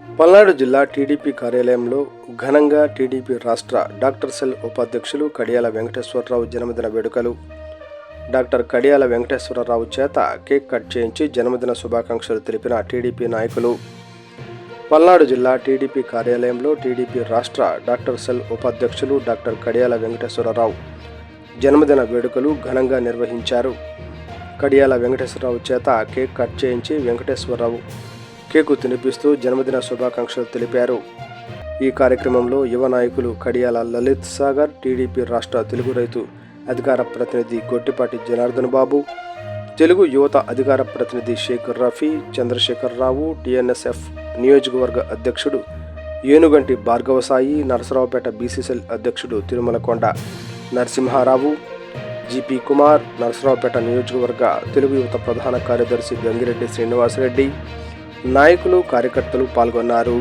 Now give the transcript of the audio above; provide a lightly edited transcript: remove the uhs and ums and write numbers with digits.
పల్నాడు జిల్లా టీడీపీ కార్యాలయంలో ఘనంగా టీడీపీ రాష్ట్ర డాక్టర్ సెల్ ఉపాధ్యక్షులు కడియాల వెంకటేశ్వరరావు జన్మదిన వేడుకలు. డాక్టర్ కడియాల వెంకటేశ్వరరావు చేత కేక్ కట్ చేయించి జన్మదిన శుభాకాంక్షలు తెలిపిన టీడీపీ నాయకులు. పల్నాడు జిల్లా టీడీపీ కార్యాలయంలో టీడీపీ రాష్ట్ర డాక్టర్ సెల్ ఉపాధ్యక్షులు డాక్టర్ కడియాల వెంకటేశ్వరరావు జన్మదిన వేడుకలు ఘనంగా నిర్వహించారు. కడియాల వెంకటేశ్వరరావు చేత కేక్ కట్ చేయించి వెంకటేశ్వరరావు కేకు తినిపిస్తూ జన్మదిన శుభాకాంక్షలు తెలిపారు. ఈ కార్యక్రమంలో యువ నాయకులు కడియాల లలిత్ సాగర్, టీడీపీ రాష్ట్ర తెలుగు రైతు అధికార ప్రతినిధి గొట్టిపాటి జనార్దన్ బాబు, తెలుగు యువత అధికార ప్రతినిధి షేక్ రఫీ, చంద్రశేఖరరావు, టీఎన్ఎస్ఎఫ్ నియోజకవర్గ అధ్యక్షుడు ఏనుగంటి భార్గవసాయి, నరసరావుపేట బీసీసీఎల్ అధ్యక్షుడు తిరుమలకొండ నరసింహారావు, జీపీ కుమార్, నరసరావుపేట నియోజకవర్గ తెలుగు యువత ప్రధాన కార్యదర్శి గంగిరెడ్డి శ్రీనివాసరెడ్డి, నాయకులు కార్యకర్తలు పాల్గొన్నారు.